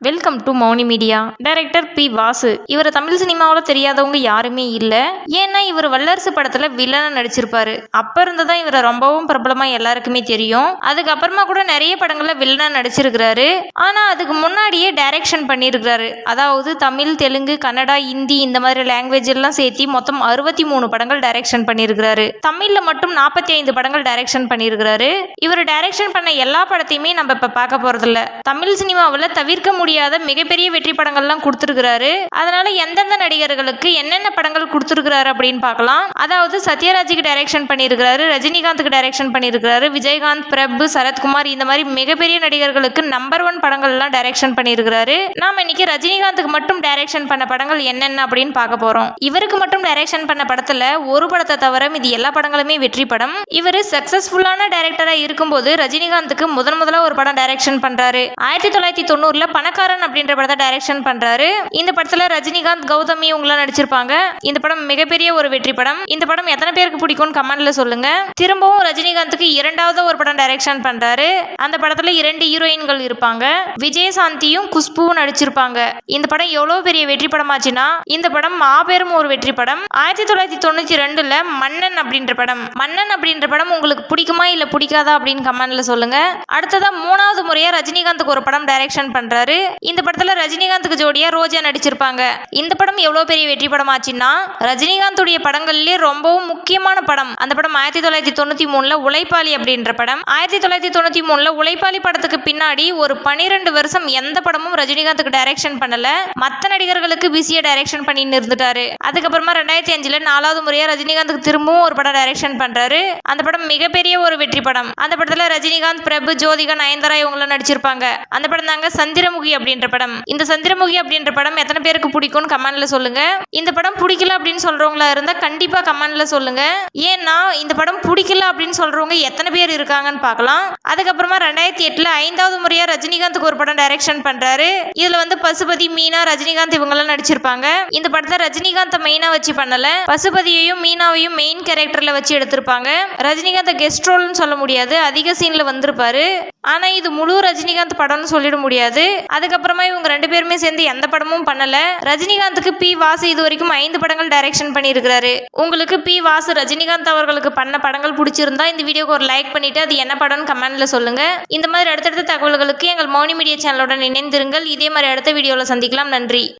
Welcome to Mouni media. Director P Vasu. இவர் தமிழ் சினிமாவில் தெரியாதவங்க யாருமே இல்லை. ஏன்னா இவர் வல்லரசு படத்தில் வில்லனா நடிச்சிருப்பாரு. அப்போ இருந்துதான் இவரை ரொம்பவும் பிரபலமாக எல்லாருக்குமே தெரியும். அதுக்கப்புறமா கூட நிறைய படங்களில் வில்லனா நடிச்சிருக்கிறாரு. ஆனால் அதுக்கு முன்னாடியே டைரக்ஷன் பண்ணியிருக்கிறாரு. அதாவது தமிழ், தெலுங்கு, கன்னடா, ஹிந்தி இந்த மாதிரி லாங்குவேஜ் எல்லாம் சேர்த்து மொத்தம் 63 படங்கள் டைரக்ஷன் பண்ணியிருக்கிறாரு. தமிழில் மட்டும் 45 படங்கள் டைரக்ஷன் பண்ணியிருக்கிறாரு. இவர் டைரக்ஷன் பண்ண எல்லா படத்தையுமே நம்ம இப்போ பார்க்க போறதில்ல. தமிழ் சினிமாவில் தவிர்க்க முடியாத மிகப்பெரிய வெற்றி படங்கள்லாம் கொடுத்துருக்கிறாரு. அதனால எந்தெந்த நடிகர்களுக்கு என்னென்ன படங்கள் கொடுத்துருக்கிறாரு அப்படின்னு பார்க்கலாம். அதாவது சத்யராஜுக்கு டைரக்ஷன் பண்ணியிருக்கிறாரு, ரஜினிகாந்துக்கு டைரக்ஷன் பண்ணியிருக்கிறாரு, விஜயகாந்த், பிரபு, சரத்குமார் இந்த மாதிரி மிகப்பெரிய நடிகர்களுக்கு நம்பர் 1 படங்கள்லாம் டைரக்ஷன் பண்ணியிருக்கிறாரு. நாம இன்னைக்கு ரஜினிகாந்துக்கு மட்டும் டைரக்ஷன் பண்ண படங்கள் என்னென்ன அப்படின்னு பார்க்க போறோம். இவருக்கு மட்டும் டைரக்ஷன் பண்ண படத்துல ஒரு படத்தை தவிர இது எல்லா படங்களுமே வெற்றி படம். இவர் சக்சஸ்ஃபுல்லான டைரக்டரா இருக்கும்போது ரஜினிகாந்துக்கு முதல்ல ஒரு படம் டைரக்ஷன் பண்றாரு. 1990 பணக்காரன் அப்படின்ற படத்தை டைரக்ஷன் பண்றாரு. இந்த படத்துல ரஜினிகாந்த், கௌதமி இவங்களாம் நடிச்சிருப்பாங்க. இந்த படம் மிகப்பெரிய ஒரு வெற்றி படம். இந்த படம் எத்தனை பேருக்கு பிடிக்கும்னு கமெண்ட்ல சொல்லுங்க. திரும்பவும் ரஜினிகாந்துக்கு இரண்டாவது ஒரு படம் டைரக்ஷன் பண்றாரு. அந்த படத்துல 2 ஹீரோயின்கள் இருப்பாங்க. விஜயசாந்தியும் குஷ்புவும் நடிச்சிருப்பாங்க. இந்த படம் எவ்வளவு பெரிய வெற்றி படமாச்சுன்னா இந்த படம் மாபெரும் ஒரு வெற்றி படம். 1992 மன்னன் அப்படின்ற படம். மன்னன் அப்படின்ற படம் உங்களுக்கு பிடிக்குமா இல்ல பிடிக்காதா அப்படின்னு கமெண்ட்ல சொல்லுங்க. அடுத்ததா 3வது முறையா ரஜினிகாந்துக்கு ஒரு படம் டைரக்ஷன் பண்றாரு. இந்த படத்துல ரஜினிகாந்துக்கு ஜோடியா ரோஜா நடிச்சிருப்பாங்க. இந்த படம் எவ்வளவு பெரிய வெற்றி படமாச்சுன்னா ரஜினிகாந்துடைய படங்கள்லயே ரொம்பவும் முக்கியமான படம். அந்த படம் 1993 உழைப்பாளி அப்படின்ற படம். 1993 உழைப்பாளி படத்துக்கு பின்னாடி ஒரு 12 வருஷம் எந்த படமும் ரஜினிகாந்துக்கு டைரக்ஷன் பண்ணல. மத்த நடிகர்களுக்கு பிஸியா டைரக்ஷன் பண்ணிட்டு இருந்துட்டாரு. அதுக்கப்புறமா 2005 4வது முறையா ரஜினிகாந்துக்கு திரும்பவும் ஒரு படம் டைரக்ஷன் பண்றாரு. அந்த படம் மிகப்பெரிய ஒரு வெற்றி படம். அந்த படத்துல ரஜினிகாந்த், பிரபு, ஜோதிகா, நயன்தாரா இவங்க நடிச்சிருப்பாங்க. அந்த படம் தாங்க சந்திரமுகி அப்படின்ற படம். இந்த சந்திரமுகி அப்படின்ற படம் எத்தனை பேருக்கு பிடிக்கும்னு கமெண்ட்ல சொல்லுங்க. இந்த படம் பிடிக்கல அப்படின்னு சொல்றவங்களா இருந்தா கண்டிப்பா கமெண்ட்ல சொல்லுங்க. ஏன்னா இந்த படம் பிடிக்கல அப்படின்னு சொல்றவங்க எத்தனை பேர் இருக்காங்கன்னு பார்க்கலாம். அதுக்கப்புறமா 2008 5வது முறையா ரஜினிகாந்துக்கு ஒரு படம் டைரக்ஷன் பண்றாரு. இதுல பசுபதி, மீனா, ரஜினிகாந்த் இவங்க எல்லாம் நடிச்சிருப்பாங்க. இந்த படத்தை ரஜினிகாந்த் மெயினா வச்சு பண்ணல. பசுபதியையும் மீனாவையும் மெயின் கேரக்டர்ல வச்சு எடுத்திருப்பாங்க. ரஜினிகாந்த் கெஸ்ட் ரோல்னு சொல்ல முடியாது, அதிக சீன்ல வந்திருப்பாரு. ஆனா இது முழு ரஜினிகாந்த் படம்னு சொல்லிட முடியாது. அதுக்கப்புறமா இவங்க 2 பேருமே சேர்ந்து எந்த படமும் பண்ணல. ரஜினிகாந்துக்கு பி வாசு இது வரைக்கும் 5 படங்கள் டைரக்ஷன் பண்ணியிருக்கிறாரு. உங்களுக்கு பி வாசு ரஜினிகாந்த் அவர்களுக்கு பண்ண படங்கள் பிடிச்சிருந்தா இந்த வீடியோக்கு ஒரு லைக் பண்ணிட்டு அது என்ன படம்னு கமெண்ட்ல சொல்லுங்க. இந்த மாதிரி அடுத்தடுத்த தகவல்களுக்கு எங்கள் மௌனி மீடியா சேனலுடன் இணைந்திருங்கள். இதே மாதிரி அடுத்த வீடியோல சந்திக்கலாம். நன்றி.